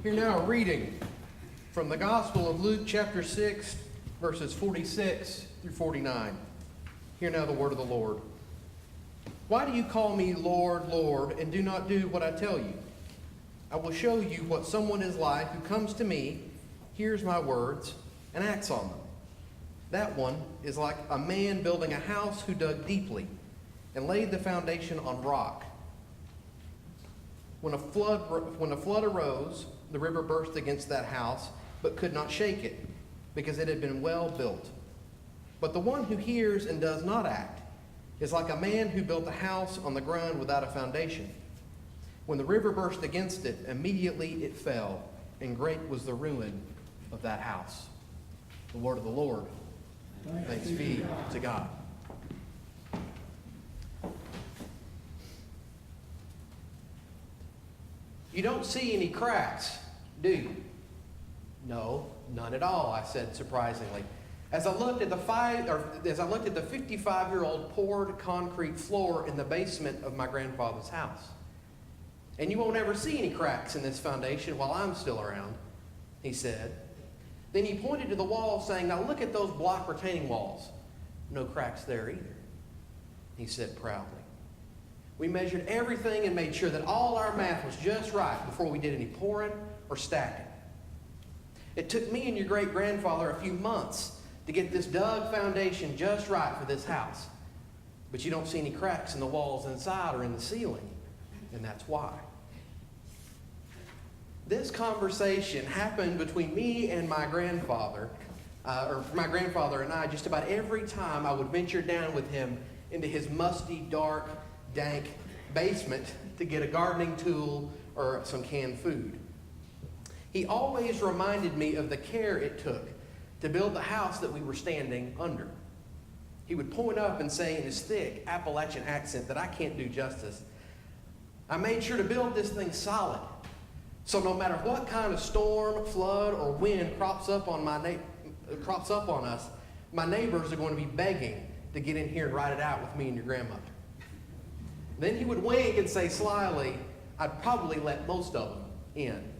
Hear now a reading from the Gospel of Luke chapter 6, verses 46 through 49. Hear now the word of the Lord. Why do you call me Lord, Lord, and do not do what I tell you? I will show you what someone is like who comes to me, hears my words, and acts on them. That one is like a man building a house who dug deeply and laid the foundation on rock. When a flood arose, the river burst against that house, but could not shake it, because it had been well built. But the one who hears and does not act is like a man who built a house on the ground without a foundation. When the river burst against it, immediately it fell, and great was the ruin of that house. The word of the Lord. Thanks be to God. You don't see any cracks, do you? No, none at all, I said surprisingly. As I looked at the 55-year-old poured concrete floor in the basement of my grandfather's house. And you won't ever see any cracks in this foundation while I'm still around, he said. Then he pointed to the wall, saying, "Now look at those block retaining walls. No cracks there either," he said proudly. We measured everything and made sure that all our math was just right before we did any pouring or stacking. It took me and your great-grandfather a few months to get this dug foundation just right for this house. But you don't see any cracks in the walls inside or in the ceiling, and that's why. This conversation happened between me and my grandfather, or my grandfather and I, just about every time I would venture down with him into his musty, dark, dank basement to get a gardening tool or some canned food. He always reminded me of the care it took to build the house that we were standing under. He would point up and say in his thick Appalachian accent that I can't do justice, "I made sure to build this thing solid, so no matter what kind of storm, flood, or wind crops up on us, my neighbors are going to be begging to get in here and ride it out with me and your grandmother." Then he would wink and say slyly, "I'd probably let most of them in."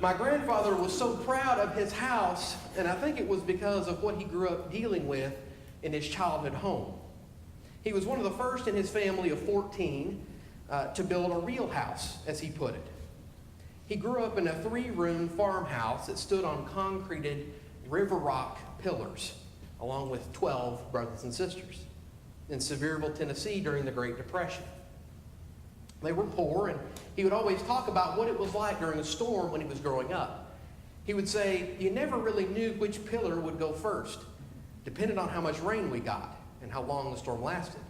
My grandfather was so proud of his house, and I think it was because of what he grew up dealing with in his childhood home. He was one of the first in his family of 14 to build a real house, as he put it. He grew up in a 3-room farmhouse that stood on concreted river rock pillars, along with 12 brothers and sisters, in Sevierville, Tennessee during the Great Depression. They were poor, and he would always talk about what it was like during a storm when he was growing up. He would say, "You never really knew which pillar would go first, depending on how much rain we got and how long the storm lasted.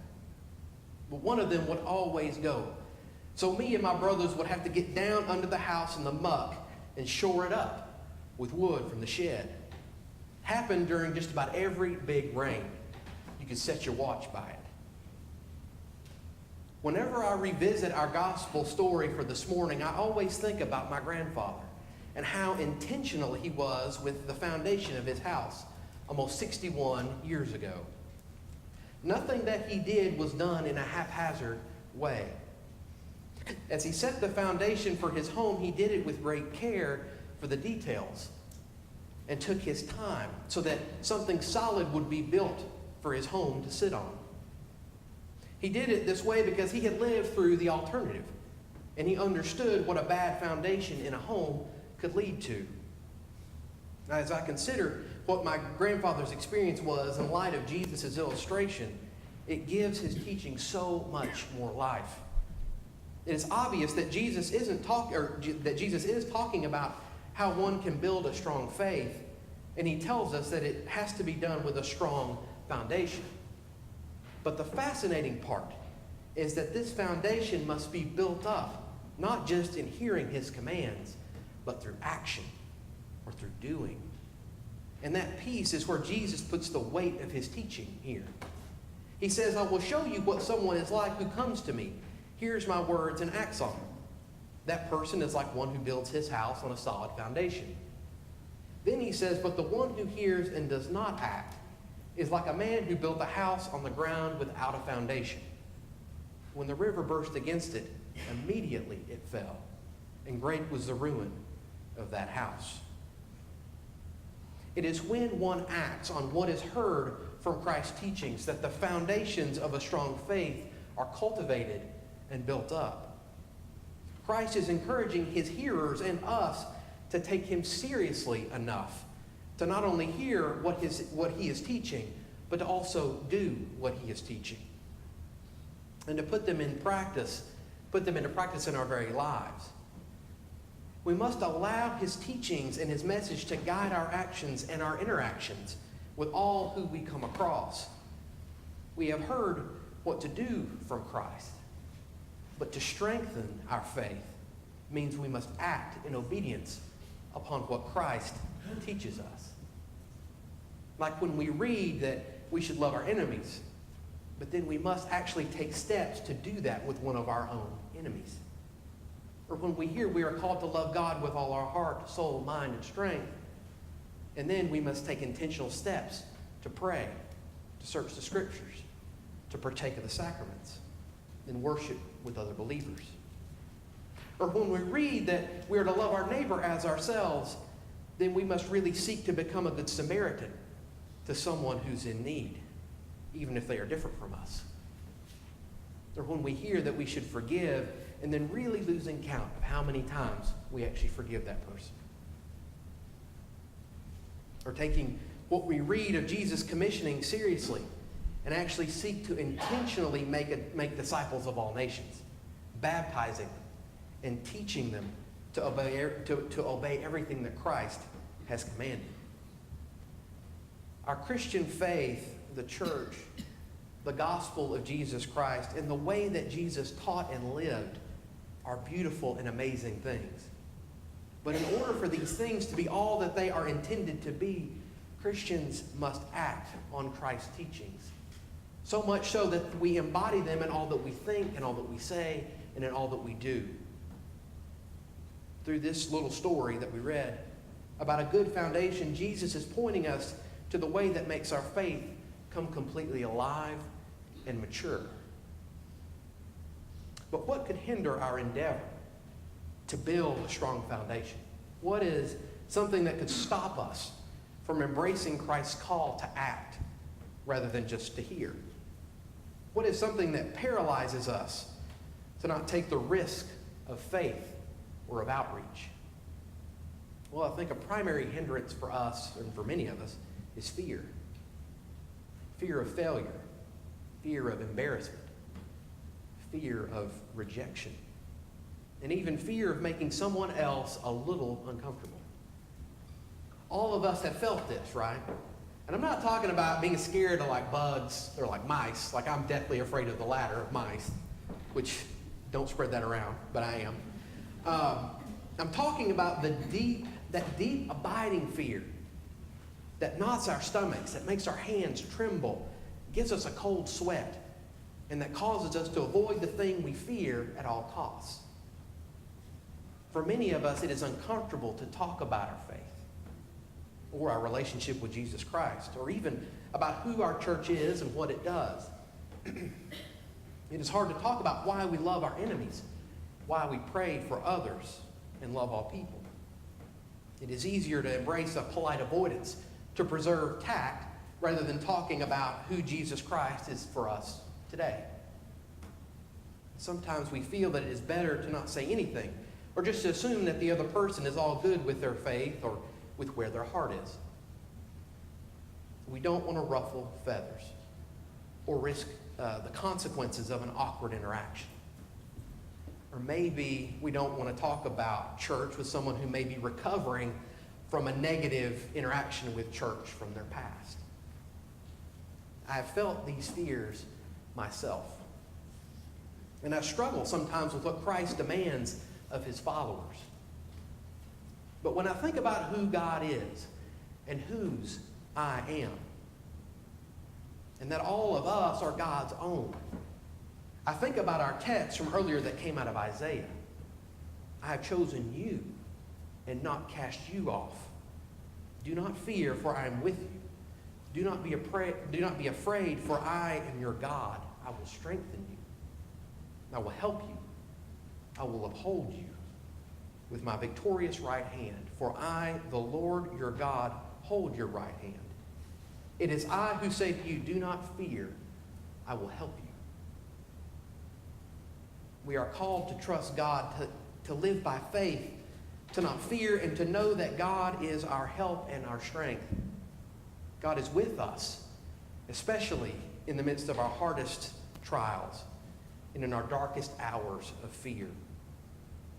But one of them would always go. So me and my brothers would have to get down under the house in the muck and shore it up with wood from the shed. Happened during just about every big rain. You could set your watch by it." Whenever I revisit our gospel story for this morning, I always think about my grandfather and how intentional he was with the foundation of his house almost 61 years ago. Nothing that he did was done in a haphazard way. As he set the foundation for his home, he did it with great care for the details and took his time so that something solid would be built for his home to sit on. He did it this way because he had lived through the alternative, and he understood what a bad foundation in a home could lead to. Now, as I consider what my grandfather's experience was in light of Jesus' illustration, it gives his teaching so much more life. It is obvious that Jesus is talking about how one can build a strong faith, and he tells us that it has to be done with a strong foundation. But the fascinating part is that this foundation must be built up, not just in hearing his commands, but through action or through doing. And that piece is where Jesus puts the weight of his teaching here. He says, "I will show you what someone is like who comes to me, hears my words, and acts on them." That person is like one who builds his house on a solid foundation. Then he says, "But the one who hears and does not act is like a man who built a house on the ground without a foundation. When the river burst against it, immediately it fell, and great was the ruin of that house. It is when one acts on what is heard from Christ's teachings that the foundations of a strong faith are cultivated and built up. Christ is encouraging his hearers and us to take him seriously enough to not only hear what he is teaching, but to also do what he is teaching. And to put them into practice in our very lives. We must allow his teachings and his message to guide our actions and our interactions with all who we come across. We have heard what to do from Christ, but to strengthen our faith means we must act in obedience upon what Christ teaches us. Like when we read that we should love our enemies, but then we must actually take steps to do that with one of our own enemies. Or when we hear we are called to love God with all our heart, soul, mind, and strength, and then we must take intentional steps to pray, to search the Scriptures, to partake of the sacraments, and worship with other believers. Or when we read that we are to love our neighbor as ourselves, then we must really seek to become a good Samaritan to someone who's in need, even if they are different from us. Or when we hear that we should forgive, and then really losing count of how many times we actually forgive that person. Or taking what we read of Jesus commissioning seriously and actually seek to intentionally make disciples of all nations, baptizing them and teaching them to obey everything that Christ has commanded. Our Christian faith, the church, the gospel of Jesus Christ, and the way that Jesus taught and lived are beautiful and amazing things. But in order for these things to be all that they are intended to be, Christians must act on Christ's teachings. So much so that we embody them in all that we think, and all that we say, and in all that we do. Through this little story that we read about a good foundation, Jesus is pointing us to the way that makes our faith come completely alive and mature. But what could hinder our endeavor to build a strong foundation? What is something that could stop us from embracing Christ's call to act rather than just to hear? What is something that paralyzes us to not take the risk of faith or of outreach? Well, I think a primary hindrance for us, and for many of us, is fear. Fear of failure, fear of embarrassment, fear of rejection, and even fear of making someone else a little uncomfortable. All of us have felt this, right? And I'm not talking about being scared of like bugs or like mice. Like I'm deathly afraid of the latter, of mice, which don't spread that around, but I am. I'm talking about that deep abiding fear that knots our stomachs, that makes our hands tremble, gives us a cold sweat, and that causes us to avoid the thing we fear at all costs. For many of us, it is uncomfortable to talk about our faith or our relationship with Jesus Christ, or even about who our church is and what it does. It is hard to talk about why we love our enemies, why we pray for others and love all people. It is easier to embrace a polite avoidance, to preserve tact, rather than talking about who Jesus Christ is for us today. Sometimes we feel that it is better to not say anything, or just to assume that the other person is all good with their faith or with where their heart is. We don't want to ruffle feathers or risk the consequences of an awkward interaction. Or maybe we don't want to talk about church with someone who may be recovering from a negative interaction with church from their past. I have felt these fears myself. And I struggle sometimes with what Christ demands of his followers. But when I think about who God is and whose I am, and that all of us are God's own, I think about our text from earlier that came out of Isaiah. I have chosen you and not cast you off. Do not fear, for I am with you. Do not be afraid, for I am your God. I will strengthen you. I will help you. I will uphold you with my victorious right hand. For I, the Lord your God, hold your right hand. It is I who say to you, do not fear, I will help you. We are called to trust God, to live by faith, to not fear, and to know that God is our help and our strength. God is with us, especially in the midst of our hardest trials and in our darkest hours of fear.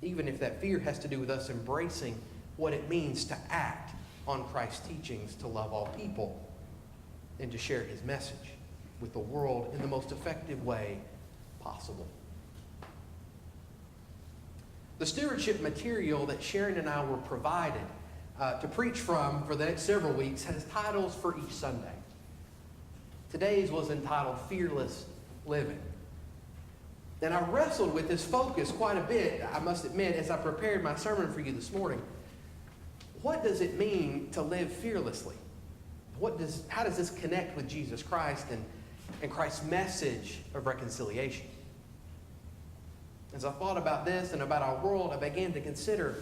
Even if that fear has to do with us embracing what it means to act on Christ's teachings, to love all people, and to share his message with the world in the most effective way possible. The stewardship material that Sharon and I were provided to preach from for the next several weeks has titles for each Sunday. Today's was entitled Fearless Living. And I wrestled with this focus quite a bit, I must admit, as I prepared my sermon for you this morning. What does it mean to live fearlessly? How does this connect with Jesus Christ and Christ's message of reconciliation? As I thought about this and about our world, I began to consider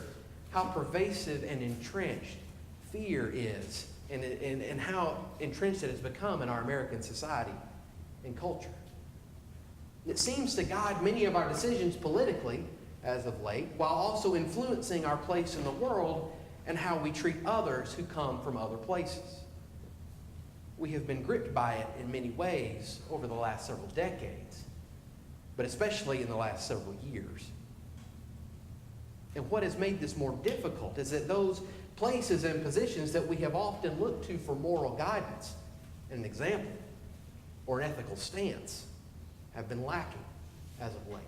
how pervasive and entrenched fear is and how entrenched it has become in our American society and culture. It seems to guide many of our decisions politically as of late, while also influencing our place in the world and how we treat others who come from other places. We have been gripped by it in many ways over the last several decades, but especially in the last several years. And what has made this more difficult is that those places and positions that we have often looked to for moral guidance and an example or an ethical stance have been lacking as of late.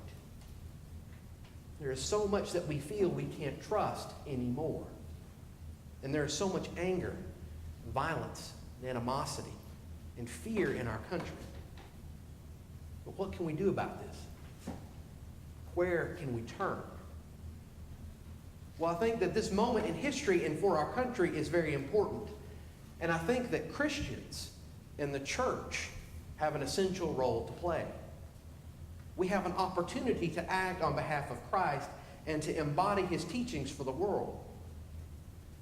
There is so much that we feel we can't trust anymore. And there is so much anger, violence, and animosity, and fear in our country. But what can we do about this? Where can we turn? Well, I think that this moment in history and for our country is very important. And I think that Christians and the church have an essential role to play. We have an opportunity to act on behalf of Christ and to embody his teachings for the world.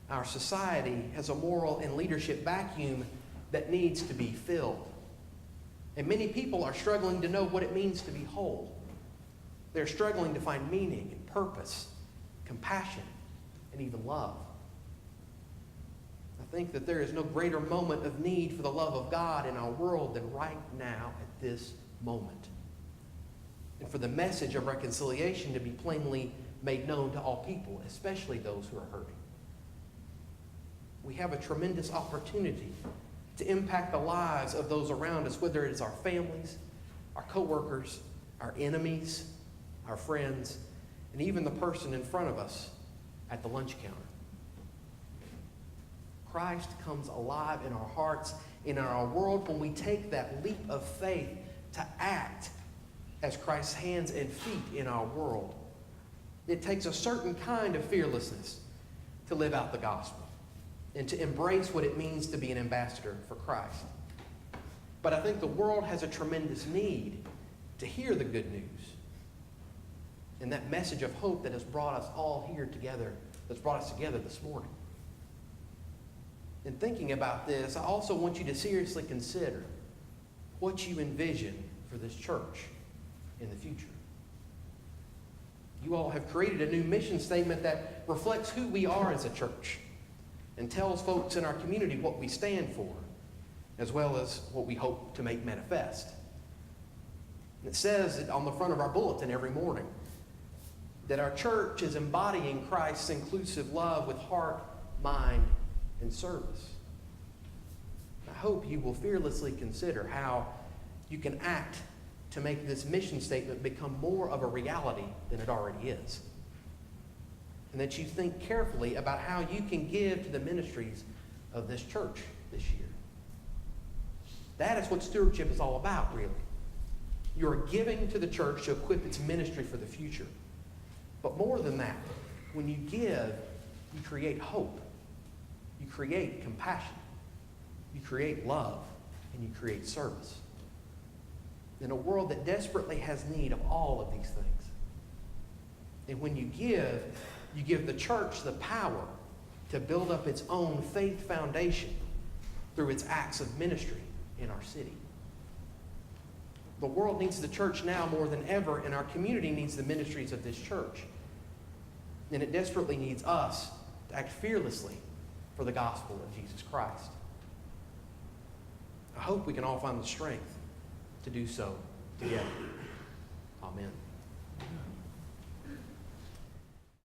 Our society has a moral and leadership vacuum that needs to be filled. And many people are struggling to know what it means to be whole. They're struggling to find meaning and purpose, compassion, and even love. I think that there is no greater moment of need for the love of God in our world than right now at this moment. And for the message of reconciliation to be plainly made known to all people, especially those who are hurting. We have a tremendous opportunity to impact the lives of those around us, whether it is our families, our coworkers, our enemies, our friends, and even the person in front of us at the lunch counter. Christ comes alive in our hearts, in our world, when we take that leap of faith to act as Christ's hands and feet in our world. It takes a certain kind of fearlessness to live out the gospel and to embrace what it means to be an ambassador for Christ. But I think the world has a tremendous need to hear the good news and that message of hope that has brought us all here together, that's brought us together this morning. In thinking about this, I also want you to seriously consider what you envision for this church in the future. You all have created a new mission statement that reflects who we are as a church and tells folks in our community what we stand for, as well as what we hope to make manifest. And it says it on the front of our bulletin every morning that our church is embodying Christ's inclusive love with heart, mind, and service. I hope you will fearlessly consider how you can act to make this mission statement become more of a reality than it already is. And that you think carefully about how you can give to the ministries of this church this year. That is what stewardship is all about, really. You're giving to the church to equip its ministry for the future. But more than that, when you give, you create hope. You create compassion. You create love. And you create service. In a world that desperately has need of all of these things. And when you give, You give the church the power to build up its own faith foundation through its acts of ministry in our city. The world needs the church now more than ever, and our community needs the ministries of this church. And it desperately needs us to act fearlessly for the gospel of Jesus Christ. I hope we can all find the strength to do so together. Amen.